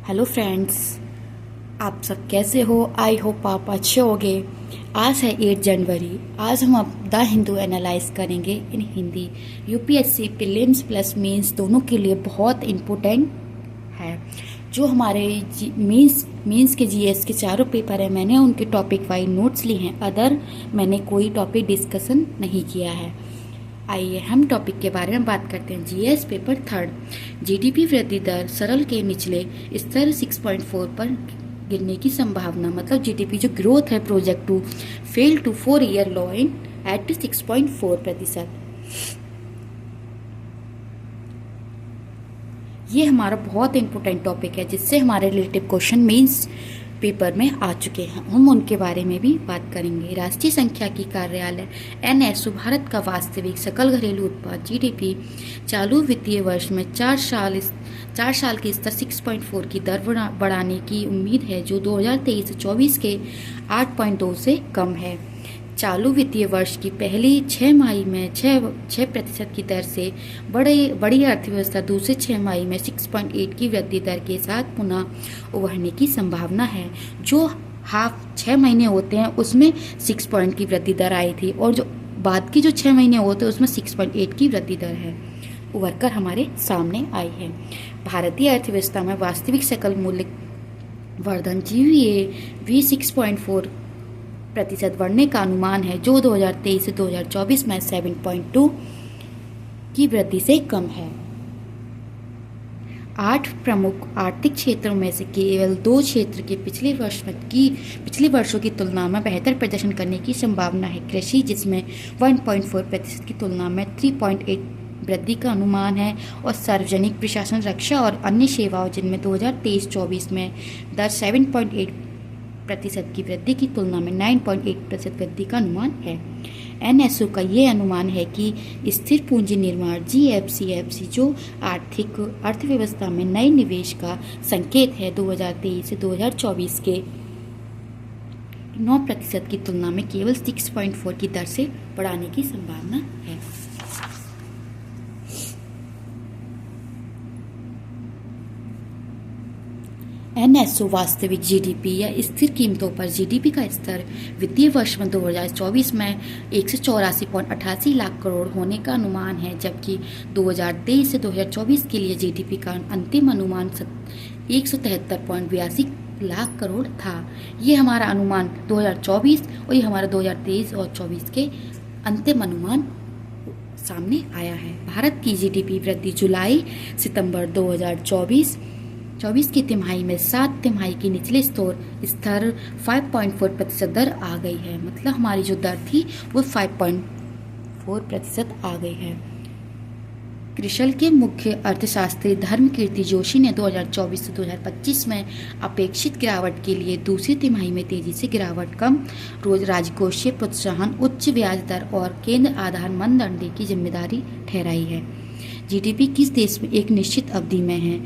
Hello friends, आप सब कैसे हो। आई होप आप अच्छे होगे। आज है 8 जनवरी। आज हम अब द हिंदू एनालाइज करेंगे in Hindi. UPSC prelims plus mains दोनों के लिए बहुत इम्पोर्टेंट है। जो हमारे मेंस के जीएस के चारों पेपर हैं, मैंने उनके टॉपिक वाइज नोट्स लिए हैं। अदर मैंने कोई टॉपिक डिस्कशन नहीं किया है। आइए हम टॉपिक के बारे में बात करते हैं। जीएस पेपर थर्ड, जीडीपी वृद्धि दर सरल के निचले स्तर 6.4 पर गिरने की संभावना। मतलब जीडीपी जो ग्रोथ है project to fell to 4 year low in at 6.4%। ये हमारा बहुत इंपॉर्टेंट टॉपिक है जिससे हमारे रिलेटिव क्वेश्चन मेंस पेपर में आ चुके हैं। हम उनके बारे में भी बात करेंगे। राष्ट्रीय सांख्यिकी कार्यालय एनएसओ भारत का वास्तविक सकल घरेलू उत्पाद जीडीपी चालू वित्तीय वर्ष में 4 साल के स्तर 6.4 की दर बढ़ाने की उम्मीद है, जो 2023-24 के 8.2 से कम है। चालू वित्तीय वर्ष की पहली 6 माही में 6% की दर से बड़ी अर्थव्यवस्था दूसरे 6 माही में 6.8 की वृद्धि दर के साथ पुनः उभरने की संभावना है। जो हाफ 6 महीने होते हैं उसमें 6 पॉइंट की वृद्धि दर आई थी, और जो बाद की जो 6 महीने होते हैं उसमें 6.8 की वृद्धि दर है उभर कर हमारे सामने आई है। भारतीय अर्थव्यवस्था में वास्तविक सकल मूल्य वर्धन जीवीए 6.4% बढ़ने का अनुमान है, जो 2023 से 2024 में 7.2 की वृद्धि से कम है। 8 प्रमुख आर्थिक क्षेत्रों में से केवल 2 क्षेत्र के पिछले वर्षों की तुलना में बेहतर प्रदर्शन करने की संभावना है। कृषि, जिसमें 1.4% की तुलना में 3.8 वृद्धि का अनुमान है, और सार्वजनिक प्रशासन, रक्षा और अन्य सेवाओं, जिनमें 2023-24 में दर 7.8% की वृद्धि की तुलना में 9.8% वृद्धि का अनुमान है। एनएसओ का ये अनुमान है कि स्थिर पूंजी निर्माण जीएफसी, जो अर्थव्यवस्था में नए निवेश का संकेत है, 2023 से 2024 के 9% की तुलना में केवल 6.4 की दर से बढ़ाने की संभावना है। एनएसओ वास्तविक जीडीपी या स्थिर कीमतों पर जीडीपी का स्तर वित्तीय वर्ष में 2024 में 184.88 लाख करोड़ होने का अनुमान है, जबकि 2023 से 2024 के लिए जीडीपी का अंतिम अनुमान 173.82 लाख करोड़ था। ये हमारा अनुमान 2024 और ये हमारा 2023 और 24 के अंतिम अनुमान सामने आया है। भारत की जीडीपी वृद्धि जुलाई सितंबर 2024 की तिमाही में 7 तिमाही की निचले स्तर 5.4% दर आ गई है। मतलब हमारी जो दर थी वो 5.4% आ गई है। क्रिशल के मुख्य अर्थशास्त्री धर्मकीर्ति जोशी ने 2024 से 2025 में अपेक्षित गिरावट के लिए दूसरी तिमाही में तेजी से गिरावट, कम राजकोषीय प्रोत्साहन, उच्च ब्याज दर और केंद्र आधार मानदंड की जिम्मेदारी ठहराई है। जीडीपी किस देश में एक निश्चित अवधि में है?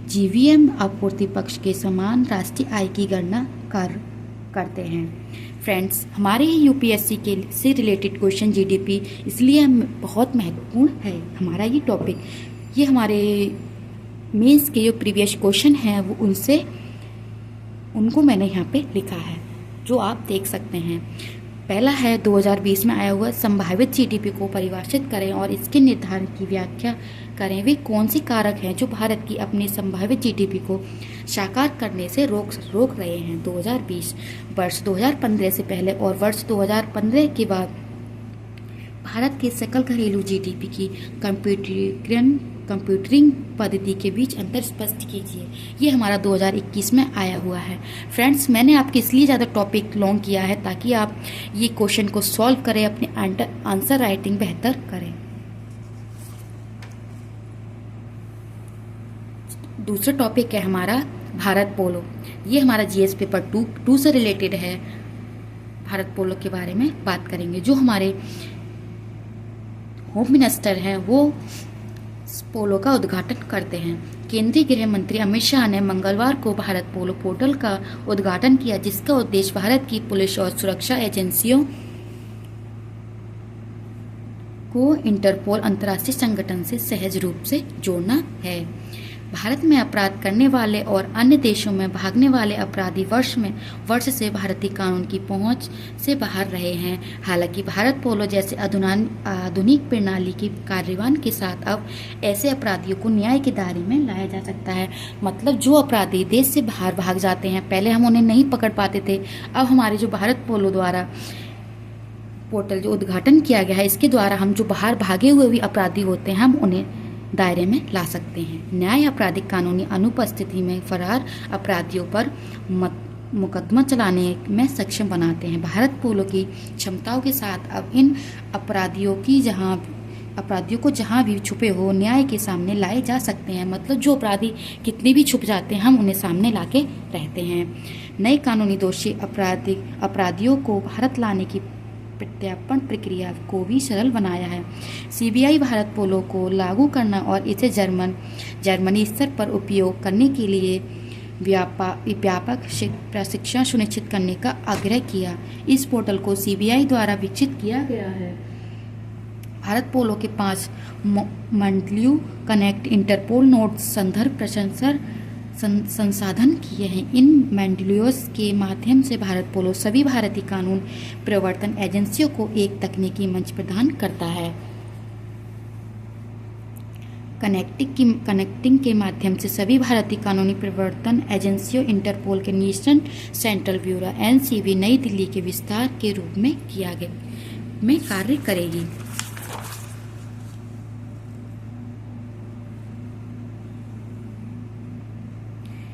जीवीएम आपूर्ति पक्ष के समान राष्ट्रीय आय की गणना करते हैं। फ्रेंड्स, हमारे यूपीएससी के से रिलेटेड क्वेश्चन जीडीपी इसलिए बहुत महत्वपूर्ण है। हमारा ये टॉपिक, ये हमारे मेंस के जो प्रीवियस क्वेश्चन हैं वो उनको मैंने यहाँ पे लिखा है, जो आप देख सकते हैं। पहला है 2020 में आया हुआ, संभावित जीडीपी को परिभाषित करें और इसके निर्धारण की व्याख्या करें। वे कौन से कारक हैं जो भारत की अपनी संभावित जीडीपी को साकार करने से रोक रहे हैं? 2020 वर्ष 2015 से पहले और वर्ष 2015 के बाद भारत के सकल घरेलू जीडीपी की कंप्यूटरिंग पद्धति के बीच अंतर स्पष्ट कीजिए। ये हमारा 2021 में आया हुआ है। फ्रेंड्स, मैंने आपके इसलिए ज़्यादा टॉपिक लॉन्ग किया है ताकि आप ये क्वेश्चन को सॉल्व करें, अपने आंसर राइटिंग बेहतर करें। दूसरा टॉपिक है हमारा भारत पोलो। ये हमारा जीएस पेपर 2 से रिलेटेड है। भारत पोलो के बारे में बात करेंगे। जो हमारे होम मिनिस्टर हैं वो पोलो का उद्घाटन करते हैं। केंद्रीय गृह मंत्री अमित शाह ने मंगलवार को भारत पोलो पोर्टल का उद्घाटन किया, जिसका उद्देश्य भारत की पुलिस और सुरक्षा एजेंसियों को इंटरपोल अंतर्राष्ट्रीय संगठन से सहज रूप से जोड़ना है। भारत में अपराध करने वाले और अन्य देशों में भागने वाले अपराधी वर्ष से भारतीय कानून की पहुंच से बाहर रहे हैं। हालांकि भारत पोलो जैसे आधुनिक प्रणाली के कार्यान्वयन के साथ अब ऐसे अपराधियों को न्याय के दायरे में लाया जा सकता है। मतलब जो अपराधी देश से बाहर भाग जाते हैं, पहले हम उन्हें नहीं पकड़ पाते थे, अब हमारे जो भारत पोलो द्वारा पोर्टल जो उद्घाटन किया गया है, इसके द्वारा हम जो बाहर भागे हुए भी अपराधी होते हैं, हम उन्हें दायरे में ला सकते हैं। न्याय आपराधिक कानूनी अनुपस्थिति में फरार अपराधियों पर मुकदमा चलाने में सक्षम बनाते हैं। भारत पोलो की क्षमताओं के साथ अब इन अपराधियों को जहां भी छुपे हो न्याय के सामने लाए जा सकते हैं। मतलब जो अपराधी कितने भी छुप जाते हैं, हम उन्हें सामने लाके रहते हैं। नए कानूनी दोषी अपराधियों को भारत लाने की प्रत्यार्पण प्रक्रिया को भी सरल बनाया है। सीबीआई भारत पोलो को लागू करना और इसे जर्मनी स्तर पर उपयोग करने के लिए व्यापक प्रशिक्षण सुनिश्चित करने का आग्रह किया। इस पोर्टल को सीबीआई द्वारा विकसित किया गया है। भारत पोलो के 5 मंडलियों कनेक्ट, इंटरपोल नोट्स, संदर्भ संसाधन किए हैं। इन मंडलियों के माध्यम से भारत पोलो सभी भारतीय कानून प्रवर्तन एजेंसियों को एक तकनीकी मंच प्रदान करता है। कनेक्टिंग के माध्यम से सभी भारतीय कानूनी प्रवर्तन एजेंसियों इंटरपोल के नेशनल सेंट्रल ब्यूरो एनसीबी नई दिल्ली के विस्तार के रूप में कार्य करेगी।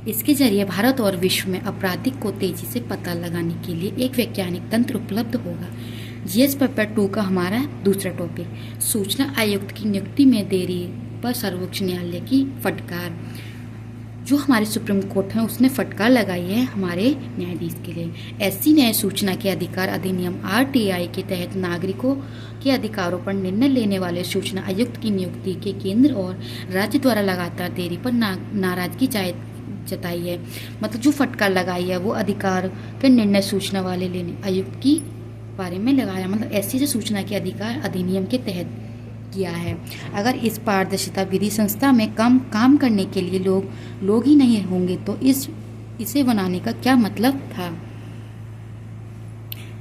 इसके जरिए भारत और विश्व में अपराधिक को तेजी से पता लगाने के लिए एक वैज्ञानिक तंत्र उपलब्ध होगा। जीएस पेपर 2 का हमारा दूसरा टॉपिक, सूचना आयुक्त की नियुक्ति में देरी पर सर्वोच्च न्यायालय की फटकार। जो हमारे सुप्रीम कोर्ट है उसने फटकार लगाई है हमारे न्यायाधीश के लिए। एससी न्याय सूचना के अधिकार अधिनियम आरटीआई के तहत नागरिकों के अधिकारों पर निर्णय लेने वाले सूचना आयुक्त की नियुक्ति के केंद्र और राज्य द्वारा लगातार देरी पर नाराजगी जताई है। मतलब जो फटकार लगाई है वो अधिकार के निर्णय सूचना वाले लेने आयुक्त की बारे में लगाया। मतलब ऐसी जो सूचना के अधिकार अधिनियम के तहत किया है। अगर इस पारदर्शिता विधि संस्था में काम करने के लिए लोग ही नहीं होंगे तो इसे बनाने का क्या मतलब था।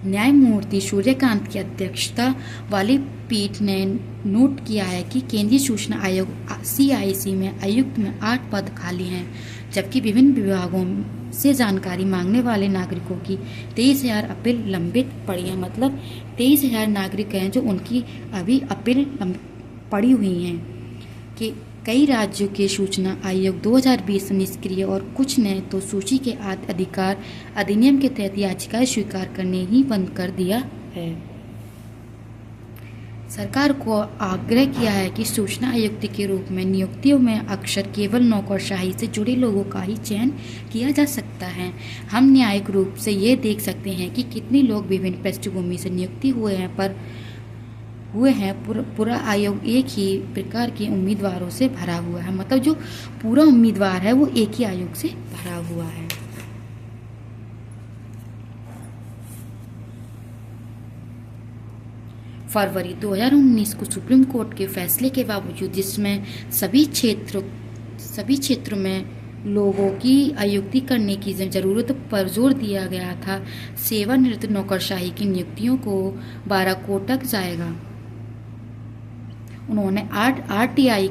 न्यायमूर्ति सूर्यकांत की अध्यक्षता वाली पीठ ने नोट किया है कि केंद्रीय सूचना आयोग सीआईसी में आयुक्त में 8 पद खाली हैं, जबकि विभिन्न विभागों से जानकारी मांगने वाले नागरिकों की 23,000 अपील लंबित पड़ी है। मतलब 23,000 नागरिक हैं जो उनकी अभी अपील पड़ी हुई हैं कि कई राज्यों के सूचना आयोग 2020 निष्क्रिय और कुछ ने तो सूची के अधिकार अधिनियम के तहत याचिकाएं स्वीकार करने ही बंद कर दिया है। सरकार को आग्रह किया है कि सूचना आयुक्त के रूप में नियुक्तियों में अक्सर केवल नौकरशाही से जुड़े लोगों का ही चयन किया जा सकता है। हम न्यायिक रूप से ये देख सकते हैं कि कितने लोग विभिन्न पृष्ठभूमि से नियुक्ति हुए हैं। पूरा आयोग एक ही प्रकार के उम्मीदवारों से भरा हुआ है। मतलब जो पूरा उम्मीदवार है वो एक ही आयोग से भरा हुआ है। फरवरी 2019 को सुप्रीम कोर्ट के फैसले के बावजूद, जिसमें सभी क्षेत्रों में लोगों की आयुक्ति करने की जरूरत पर जोर दिया गया था, सेवानिवृत्त नौकरशाही की नियुक्तियों को 12 कोर्ट तक जाएगा। उन्होंने आरटीआई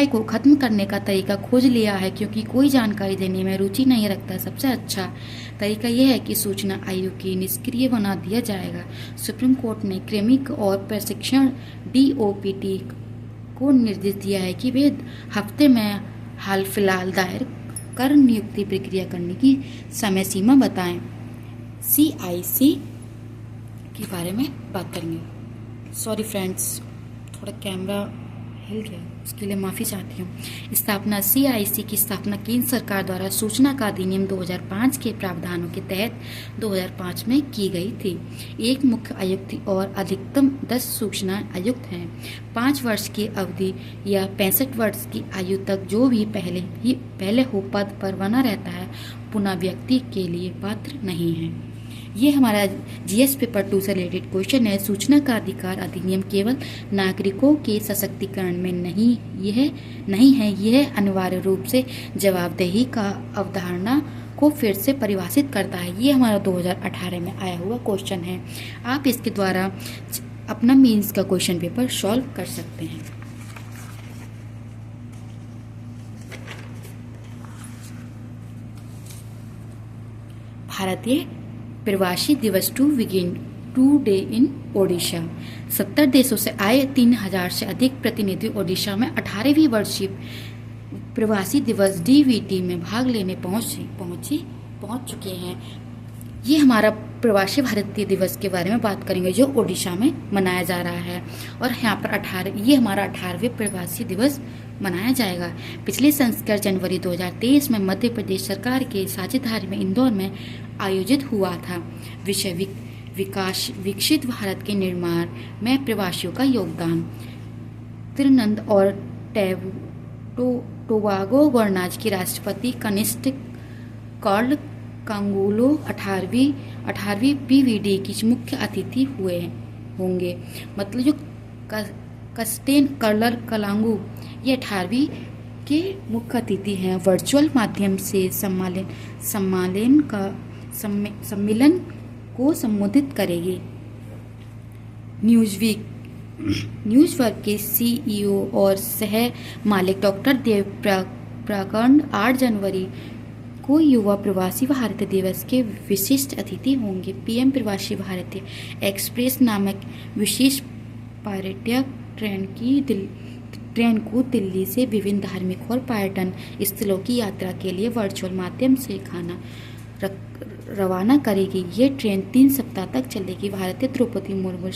को खत्म करने का तरीका खोज लिया है, क्योंकि कोई जानकारी देने में रुचि नहीं रखता। सबसे अच्छा तरीका यह है कि सूचना आयोग की निष्क्रिय बना दिया जाएगा। सुप्रीम कोर्ट ने क्रमिक और प्रशिक्षण डीओपीटी को निर्देश दिया है कि वे हफ्ते में हाल फिलहाल दायर कर नियुक्ति प्रक्रिया करने की समय सीमा बताएं। सीआईसी के बारे में बात करेंगे। सॉरी फ्रेंड्स, थोड़ा कैमरा हिल गया, उसके लिए माफ़ी चाहती हूँ। स्थापना सीआईसी की स्थापना केंद्र सरकार द्वारा सूचना का अधिनियम 2005 के प्रावधानों के तहत 2005 में की गई थी। एक मुख्य आयुक्त और अधिकतम 10 सूचना आयुक्त हैं। 5 वर्ष की अवधि या 65 वर्ष की आयु तक जो भी पहले हो पद पर बना रहता है, पुनः व्यक्ति के लिए पात्र नहीं है। ये हमारा जीएस पेपर 2 से रिलेटेड क्वेश्चन है। सूचना का अधिकार अधिनियम केवल नागरिकों के सशक्तिकरण में नहीं है, यह अनिवार्य रूप से जवाबदेही का अवधारणा को फिर से परिभाषित करता है। ये हमारा 2018 में आया हुआ क्वेश्चन है। आप इसके द्वारा अपना मेंस का क्वेश्चन पेपर सॉल्व कर सकते हैं। Bharatiya Pravasi Divas to begin today in Odisha. 70 देशों से आए 3000 से अधिक प्रतिनिधि ओडिशा में 18वीं वर्षीय प्रवासी दिवस डीवीटी में भाग लेने पहुंच चुके हैं। ये हमारा प्रवासी भारतीय दिवस के बारे में बात करेंगे जो ओडिशा में मनाया जा रहा है। और यहाँ पर ये हमारा 18वें प्रवासी दिवस मनाया जाएगा। पिछले संस्करण जनवरी 2023 में मध्य प्रदेश सरकार के साझेदारी में इंदौर में आयोजित हुआ था। विषय विकसित भारत के निर्माण में प्रवासियों का योगदान। त्रिनंद और टोबागो गणराज्य के राष्ट्रपति कनिष्ठ कार्ल कांगुलो 18वीं पीवीडी की मुख्य अतिथि होंगे। मतलब जो कस्टेन कर्लर कलांगू ये 18वीं के मुख्य अतिथि हैं। वर्चुअल माध्यम से सम्मेलन को संबोधित करेगी। न्यूज़वर्क के सीईओ और सह मालिक डॉक्टर देव प्रकरण 8 जनवरी को युवा प्रवासी भारतीय दिवस के विशिष्ट अतिथि होंगे। पीएम प्रवासी भारतीय एक्सप्रेस नामक विशेष पर्यटक ट्रेन को दिल्ली से विभिन्न धार्मिक और पर्यटन स्थलों की यात्रा के लिए वर्चुअल माध्यम से रवाना करेगी। ये ट्रेन 3 सप्ताह तक चलेगी। भारतीय द्रौपदी मुर्मू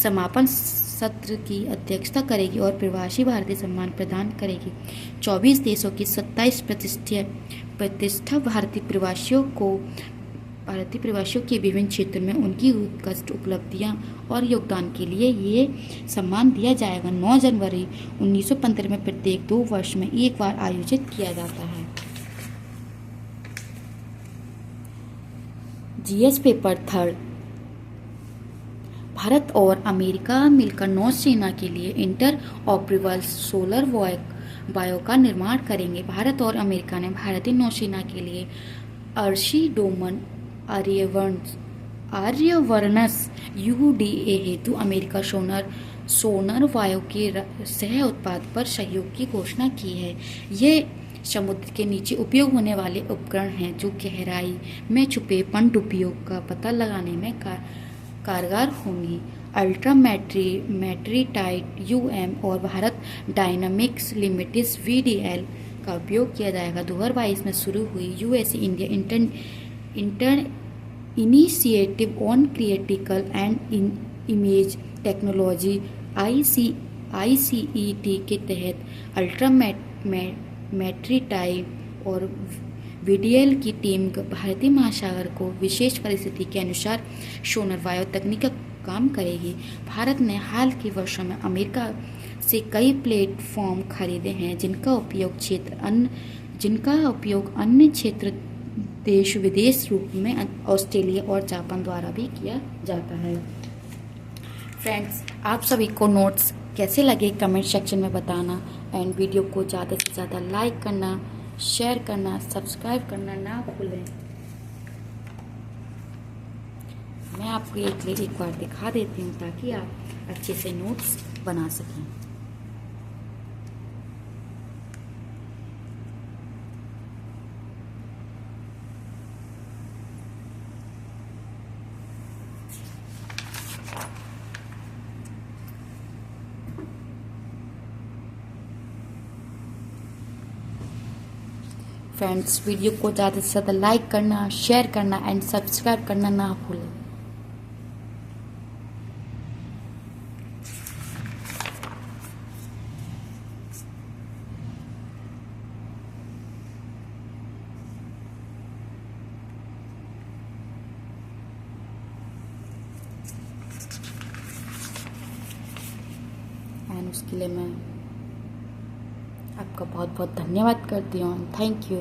समापन सत्र की अध्यक्षता करेगी और प्रवासी भारतीय सम्मान प्रदान करेगी। 24 देशों की 27 प्रतिष्ठित भारतीय प्रवासियों के विभिन्न क्षेत्रों में उनकी उत्कृष्ट उपलब्धियां और योगदान के लिए ये सम्मान दिया जाएगा। 9 जनवरी 1915 में प्रत्येक 2 वर्ष में एक बार आयोजित किया जाता है। जीएस पेपर 3 भारत और अमेरिका मिलकर नौसेना के लिए इंटरऑपरेबल सोलर वायु का निर्माण करेंगे। भारत और अमेरिका ने भारतीय नौसेना के लिए अर्शी डोमन आर्यवर्णस UDA हेतु अमेरिका सोलर वायु के सह उत्पाद पर सहयोग की घोषणा की है। ये समुद्र के नीचे उपयोग होने वाले उपकरण हैं जो गहराई में छुपे पनडुब्बियों का पता लगाने में कारगर होंगी। अल्ट्रा मैट्रीटाइट UM और भारत डायनामिक्स लिमिटेड VDL का उपयोग किया जाएगा। 2022 में शुरू हुई US India inter initiative on critical and image technology ICET के तहत अल्ट्रा मैट्रीटाइट और VDL की टीम भारतीय महासागर को विशेष परिस्थिति के अनुसार सोलर वायु तकनीक का काम करेगी। भारत ने हाल के वर्षों में अमेरिका से कई प्लेटफॉर्म खरीदे हैं जिनका उपयोग अन्य क्षेत्र देश विदेश रूप में ऑस्ट्रेलिया और जापान द्वारा भी किया जाता है। फ्रेंड्स, आप सभी को नोट्स कैसे लगे कमेंट सेक्शन में बताना एंड वीडियो को ज़्यादा से ज़्यादा लाइक करना, शेयर करना, सब्सक्राइब करना ना भूलें। मैं आपको एक बार दिखा देती हूँ ताकि आप अच्छे से नोट्स बना सकें। फ्रेंड्स, वीडियो को ज़्यादा से ज़्यादा लाइक करना, शेयर करना एंड सब्सक्राइब करना ना भूलें। एंड उसके लिए मैं आपका बहुत बहुत धन्यवाद करती हूँ। Thank you.